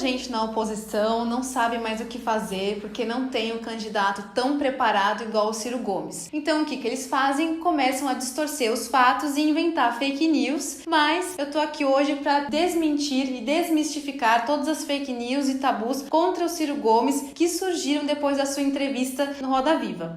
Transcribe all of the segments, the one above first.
gente na oposição não sabe mais o que fazer porque não tem um candidato tão preparado igual o Ciro Gomes. Então o que eles fazem? Começam a distorcer os fatos e inventar fake news, mas eu tô aqui hoje para desmentir e desmistificar todas as fake news e tabus contra o Ciro Gomes que surgiram depois da sua entrevista no Roda Viva.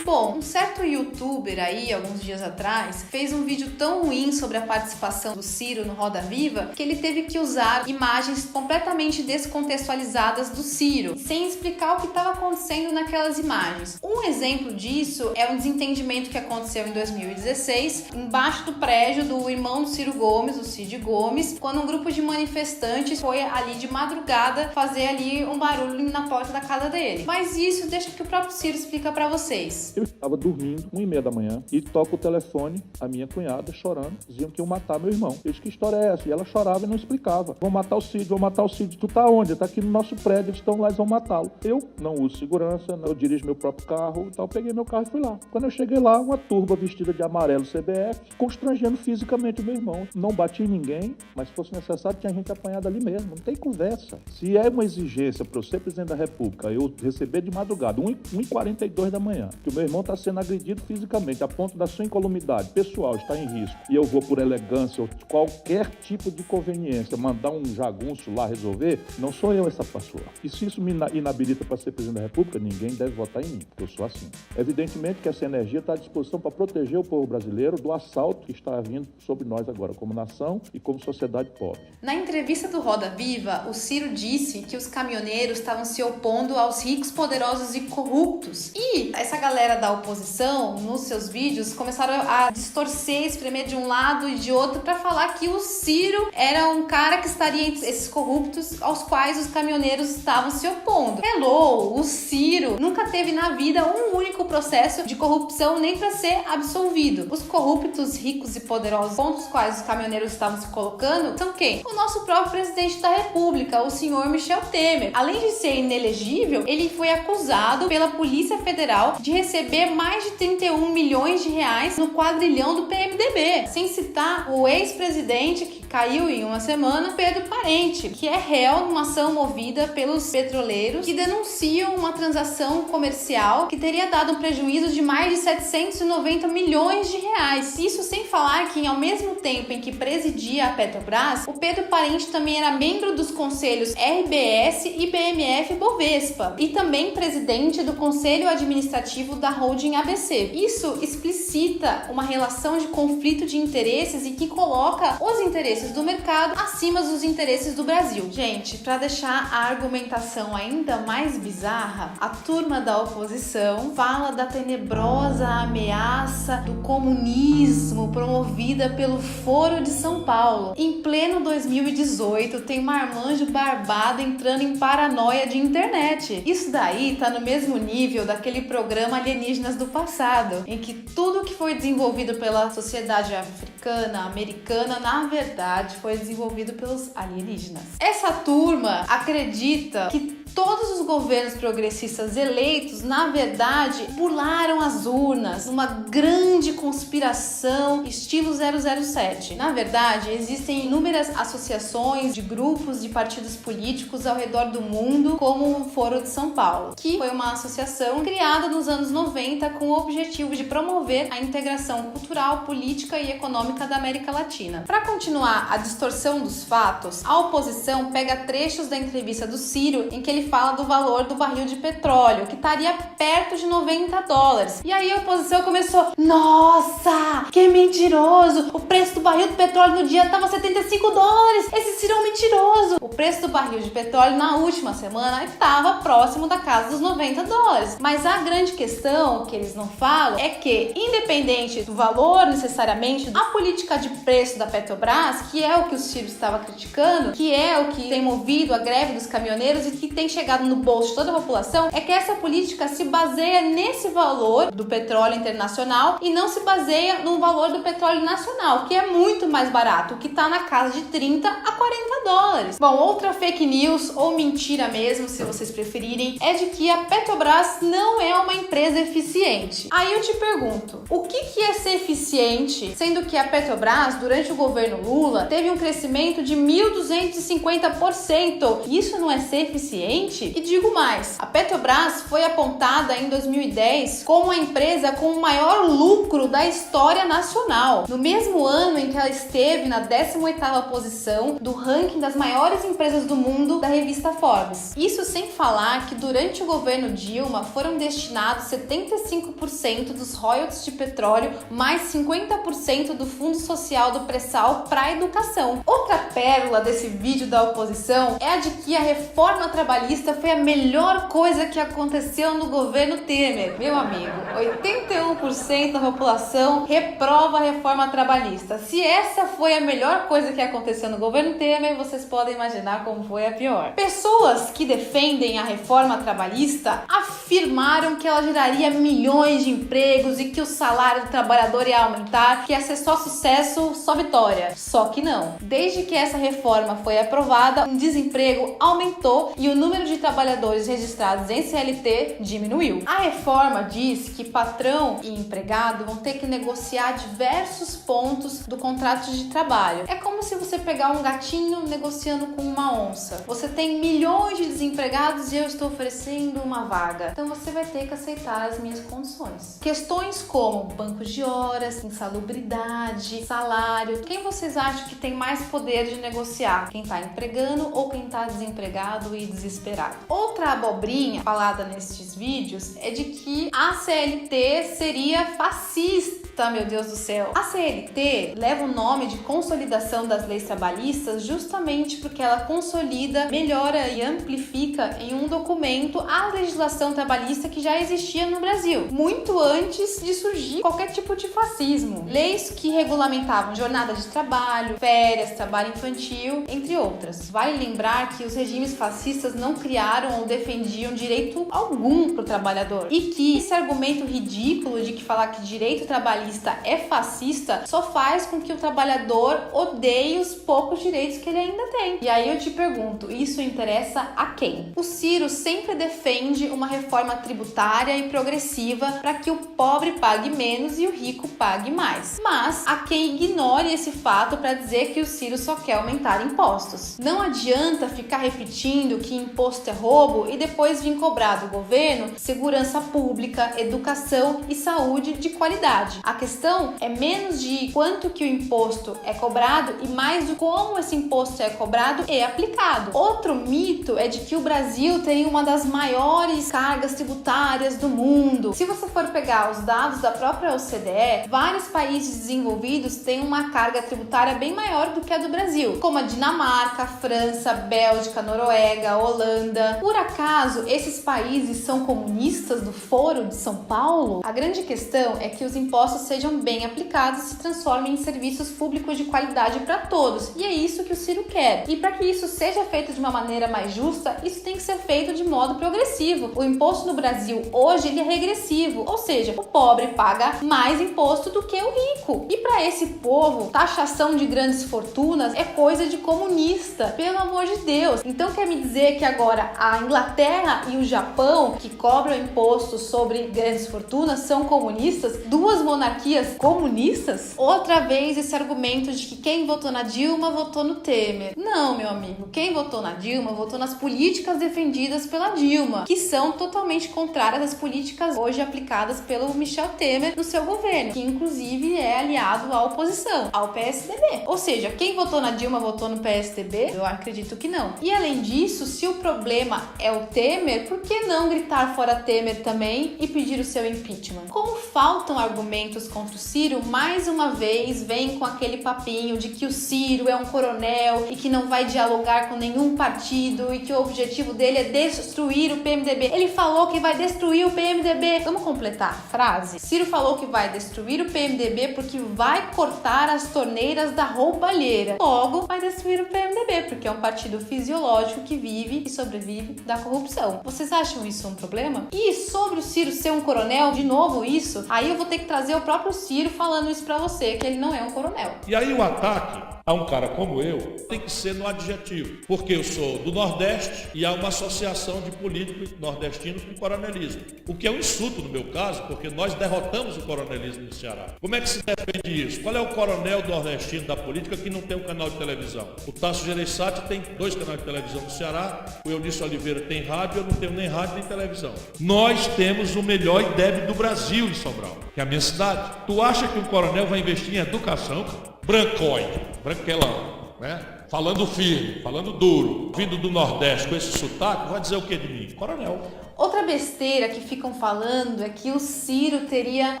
Bom, um certo youtuber aí, alguns dias atrás, fez um vídeo tão ruim sobre a participação do Ciro no Roda Viva que ele teve que usar imagens completamente descontextualizadas do Ciro, sem explicar o que estava acontecendo naquelas imagens. Um exemplo disso é um desentendimento que aconteceu em 2016, embaixo do prédio do irmão do Ciro Gomes, o Cid Gomes, quando um grupo de manifestantes foi ali de madrugada fazer ali um barulho na porta da casa dele. Mas isso deixa que o próprio Ciro explica pra vocês. Eu estava dormindo, 1h30 da manhã, e toca o telefone, a minha cunhada chorando, diziam que iam matar meu irmão. Eu disse, que história é essa? E ela chorava e não explicava. Vão matar o Cid, vão matar o Cid. Tu tá onde? Tá aqui no nosso prédio, eles estão lá, eles vão matá-lo. Eu não uso segurança, eu dirijo meu próprio carro, então eu peguei meu carro e fui lá. Quando eu cheguei lá, uma turba vestida de amarelo CBF, constrangendo fisicamente o meu irmão. Não bati em ninguém, mas se fosse necessário, tinha gente apanhada ali mesmo. Não tem conversa. Se é uma exigência para eu ser presidente da República, eu receber de madrugada, 1h42 da manhã, que o meu irmão está sendo agredido fisicamente, a ponto da sua incolumidade pessoal estar em risco, e eu vou por elegância ou qualquer tipo de conveniência mandar um jagunço lá resolver, não sou eu essa pessoa. E se isso me inabilita para ser presidente da República, ninguém deve votar em mim, porque eu sou assim. Evidentemente que essa energia está à disposição para proteger o povo brasileiro do assalto que está vindo sobre nós agora, como nação e como sociedade pobre. Na entrevista do Roda Viva, o Ciro disse que os caminhoneiros estavam se opondo aos ricos, poderosos e corruptos. E essa galera da oposição, nos seus vídeos, começaram a distorcer, espremer de um lado e de outro para falar que o Ciro era um cara que estaria entre esses corruptos aos quais os caminhoneiros estavam se opondo. Hello, o Ciro nunca teve na vida um único processo de corrupção nem para ser absolvido. Os corruptos, ricos e poderosos contra os quais os caminhoneiros estavam se colocando são quem? O nosso próprio presidente da República, o senhor Michel Temer. Além de ser inelegível, ele foi acusado pela Polícia Federal de receber mais de 31 milhões de reais no quadrilhão do PMDB. Sem citar o ex-presidente que caiu em uma semana, Pedro Parente, que é réu numa ação movida pelos petroleiros que denunciam uma transação comercial que teria dado um prejuízo de mais de 790 milhões de reais. Isso sem falar que, ao mesmo tempo em que presidia a Petrobras, o Pedro Parente também era membro dos conselhos RBS e BMF Bovespa e também presidente do Conselho Administrativo da Holding ABC. Isso explicita uma relação de conflito de interesses e que coloca os interesses do mercado acima dos interesses do Brasil. Gente, para deixar a argumentação ainda mais bizarra, a turma da oposição fala da tenebrosa ameaça do comunismo promovida pelo Foro de São Paulo. Em pleno 2018, tem marmanjo barbado entrando em paranoia de internet. Isso daí tá no mesmo nível daquele programa Alienígenas do Passado, em que tudo que foi desenvolvido pela sociedade africana, americana, na verdade foi desenvolvido pelos alienígenas. Essa turma acredita que todos os governos progressistas eleitos, na verdade, burlaram as urnas, uma grande conspiração estilo 007. Na verdade, existem inúmeras associações de grupos de partidos políticos ao redor do mundo, como o Foro de São Paulo, que foi uma associação criada nos anos 90 com o objetivo de promover a integração cultural, política e econômica da América Latina. Para continuar a distorção dos fatos, a oposição pega trechos da entrevista do Ciro em que ele fala do valor do barril de petróleo, que estaria perto de $90. E aí a oposição começou: nossa, que mentiroso! O preço do barril de petróleo no dia estava $75. Esse Ciro é um mentiroso! O preço do barril de petróleo na última semana estava próximo da casa dos $90. Mas a grande questão que eles não falam é que, independente do valor necessariamente, a política de preço da Petrobras, que é o que o Ciro estava criticando, que é o que tem movido a greve dos caminhoneiros e que tem chegado no bolso de toda a população é que essa política se baseia nesse valor do petróleo internacional e não se baseia no valor do petróleo nacional, que é muito mais barato, que está na casa de 30 a 40 dólares. Bom, outra fake news, ou mentira mesmo, se vocês preferirem, é de que a Petrobras não é uma empresa eficiente. Aí eu te pergunto, o que é ser eficiente, sendo que a Petrobras, durante o governo Lula, teve um crescimento de 1.250%? Isso não é ser eficiente? E digo mais, a Petrobras foi apontada em 2010 como a empresa com o maior lucro da história nacional. No mesmo ano em que ela esteve na 18ª posição do ranking das maiores empresas do mundo da revista Forbes. Isso sem falar que durante o governo Dilma foram destinados 75% dos royalties de petróleo mais 50% do fundo social do pré-sal para a educação. Outra pérola desse vídeo da oposição é a de que a reforma trabalhista foi a melhor coisa que aconteceu no governo Temer. Meu amigo, 81% da população reprova a reforma trabalhista. Se essa foi a melhor coisa que aconteceu no governo Temer, vocês podem imaginar como foi a pior. Pessoas que defendem a reforma trabalhista afirmaram que ela geraria milhões de empregos e que o salário do trabalhador ia aumentar, que ia ser só sucesso, só vitória. Só que não. Desde que essa reforma foi aprovada, o desemprego aumentou e o número de trabalhadores registrados em CLT diminuiu. A reforma diz que patrão e empregado vão ter que negociar diversos pontos do contrato de trabalho. É como se você pegar um gatinho negociando com uma onça. Você tem milhões de desempregados e eu estou oferecendo uma vaga. Então você vai ter que aceitar as minhas condições. Questões como bancos de horas, insalubridade, salário. Quem vocês acham que tem mais poder de negociar? Quem está empregando ou quem está desempregado e desesperado? Outra abobrinha falada nestes vídeos é de que a CLT seria fascista. Meu Deus do céu. A CLT leva o nome de Consolidação das Leis Trabalhistas justamente porque ela consolida, melhora e amplifica em um documento a legislação trabalhista que já existia no Brasil, muito antes de surgir qualquer tipo de fascismo. Leis que regulamentavam jornada de trabalho, férias, trabalho infantil, entre outras. Vale lembrar que os regimes fascistas não criaram ou defendiam direito algum para o trabalhador e que esse argumento ridículo de que falar que direito trabalhista é fascista só faz com que o trabalhador odeie os poucos direitos que ele ainda tem. E aí eu te pergunto, isso interessa a quem? O Ciro sempre defende uma reforma tributária e progressiva para que o pobre pague menos e o rico pague mais. Mas há quem ignore esse fato para dizer que o Ciro só quer aumentar impostos. Não adianta ficar repetindo que imposto é roubo e depois vir cobrar do governo segurança pública, educação e saúde de qualidade. A questão é menos de quanto que o imposto é cobrado e mais de como esse imposto é cobrado e aplicado. Outro mito é de que o Brasil tem uma das maiores cargas tributárias do mundo. Se você for pegar os dados da própria OCDE, vários países desenvolvidos têm uma carga tributária bem maior do que a do Brasil, como a Dinamarca, França, Bélgica, Noruega, Holanda. Por acaso, esses países são comunistas do Foro de São Paulo? A grande questão é que os impostos sejam bem aplicados e se transformem em serviços públicos de qualidade para todos. E é isso que o Ciro quer. E para que isso seja feito de uma maneira mais justa, isso tem que ser feito de modo progressivo. O imposto no Brasil hoje ele é regressivo, ou seja, o pobre paga mais imposto do que o rico. E para esse povo, taxação de grandes fortunas é coisa de comunista, pelo amor de Deus. Então quer me dizer que agora a Inglaterra e o Japão, que cobram imposto sobre grandes fortunas, são comunistas? Duas monarquias comunistas? Outra vez esse argumento de que quem votou na Dilma votou no Temer. Não, meu amigo, quem votou na Dilma votou nas políticas defendidas pela Dilma, que são totalmente contrárias às políticas hoje aplicadas pelo Michel Temer no seu governo, que inclusive é aliado à oposição, ao PSDB. Ou seja, quem votou na Dilma votou no PSDB? Eu acredito que não. E além disso, se o problema é o Temer, por que não gritar fora Temer também e pedir o seu impeachment? Como faltam argumentos argumentos contra o Ciro, mais uma vez vem com aquele papinho de que o Ciro é um coronel e que não vai dialogar com nenhum partido e que o objetivo dele é destruir o PMDB. Ele falou que vai destruir o PMDB. Vamos completar a frase? Ciro falou que vai destruir o PMDB porque vai cortar as torneiras da roubalheira. Logo, vai destruir o PMDB, porque é um partido fisiológico que vive e sobrevive da corrupção. Vocês acham isso um problema? E sobre o Ciro ser um coronel, de novo isso, aí eu vou ter que trazer o próprio Ciro falando isso pra você, que ele não é um coronel. E aí o ataque a um cara como eu tem que ser no adjetivo, porque eu sou do Nordeste e há uma associação de políticos nordestinos com coronelismo, o que é um insulto no meu caso, porque nós derrotamos o coronelismo no Ceará. Como é que se defende isso? Qual é o coronel nordestino da política que não tem um canal de televisão? O Tasso Gereissati tem 2 canais de televisão no Ceará, o Eunício Oliveira tem rádio, eu não tenho nem rádio nem televisão. Nós temos o melhor IDEB do Brasil em Sobral, que é a minha cidade. Tu acha que um coronel vai investir em educação, cara? Brancóide, branquelão, né? Falando firme, falando duro, vindo do Nordeste com esse sotaque, vai dizer o que de mim? Coronel. Outra besteira que ficam falando é que o Ciro teria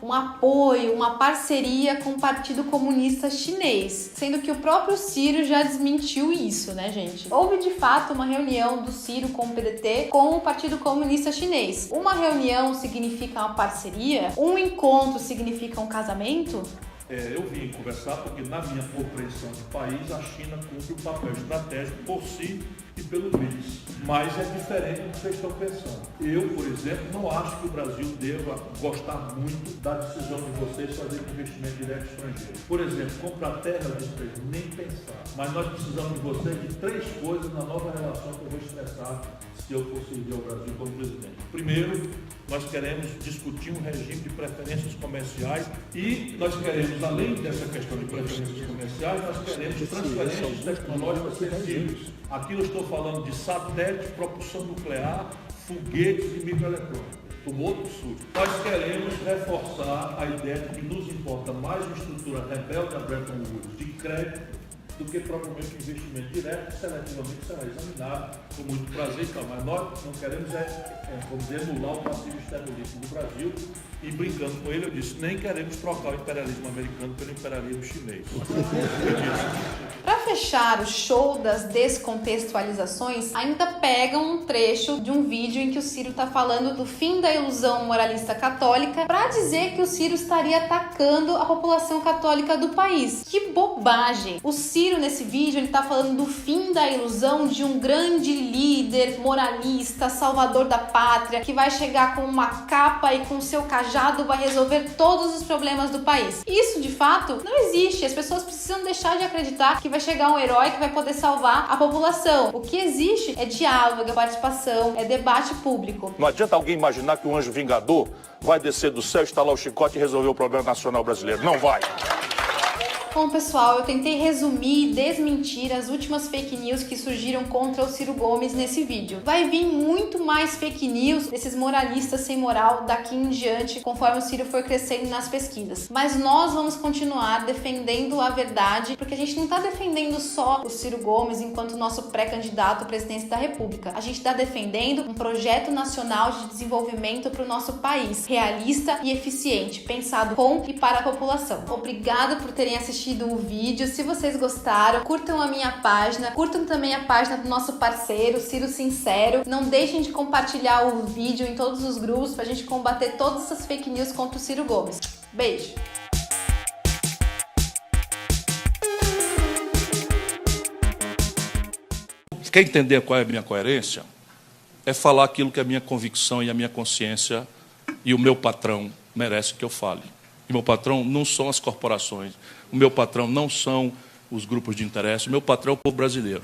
um apoio, uma parceria com o Partido Comunista Chinês, sendo que o próprio Ciro já desmentiu isso, né, gente? Houve de fato uma reunião do Ciro com o PDT com o Partido Comunista Chinês. Uma reunião significa uma parceria? Um encontro significa um casamento? Eu vim conversar porque, na minha compreensão de país, a China cumpre um papel estratégico por si e pelo BRICS. Mas é diferente do que vocês estão pensando. Eu, por exemplo, não acho que o Brasil deva gostar muito da decisão de vocês fazerem investimento direto estrangeiro. Por exemplo, comprar terra de vocês, nem pensar. Mas nós precisamos de vocês de 3 coisas na nova relação que eu vou expressar se eu for servir ao Brasil como presidente. Primeiro, nós queremos discutir um regime de preferências comerciais e nós queremos, além dessa questão de preferências comerciais, nós queremos transferências tecnológicas sensíveis. Aqui eu estou falando de satélites, propulsão nuclear, foguetes e microeletrônicos. Um outro sul. Nós queremos reforçar a ideia de que nos importa mais uma estrutura rebelde a Bretton Woods de crédito do que propriamente um investimento direto, que seletivamente será examinado com muito prazer e tal. Mas nós não queremos vamos dizer, emular o passivo externorismo do Brasil e, brincando com ele, eu disse, nem queremos trocar o imperialismo americano pelo imperialismo chinês. Para fechar o show das descontextualizações, ainda pegam um trecho de um vídeo em que o Ciro está falando do fim da ilusão moralista católica para dizer que o Ciro estaria atacando a população católica do país. Que bobagem! O Ciro, nesse vídeo, ele está falando do fim da ilusão de um grande líder moralista, salvador da pátria, que vai chegar com uma capa e com seu cajado vai resolver todos os problemas do país. Isso, de fato, não existe. As pessoas precisam deixar de acreditar que vai chegar um herói que vai poder salvar a população. O que existe é diálogo, é participação, é debate público. Não adianta alguém imaginar que um anjo vingador vai descer do céu, estalar o chicote e resolver o problema nacional brasileiro. Não vai. Bom, pessoal, eu tentei resumir e desmentir as últimas fake news que surgiram contra o Ciro Gomes nesse vídeo. Vai vir muito mais fake news desses moralistas sem moral daqui em diante, conforme o Ciro for crescendo nas pesquisas. Mas nós vamos continuar defendendo a verdade, porque a gente não está defendendo só o Ciro Gomes enquanto nosso pré-candidato à presidência da República. A gente está defendendo um projeto nacional de desenvolvimento para o nosso país, realista e eficiente, pensado com e para a população. Obrigada por terem assistido o vídeo. Se vocês gostaram, curtam a minha página, curtam também a página do nosso parceiro, Ciro Sincero. Não deixem de compartilhar o vídeo em todos os grupos pra gente combater todas essas fake news contra o Ciro Gomes. Beijo! Quer entender qual é a minha coerência? É falar aquilo que a minha convicção e a minha consciência e o meu patrão merece que eu fale. E meu patrão não são as corporações, o meu patrão não são os grupos de interesse, o meu patrão é o povo brasileiro.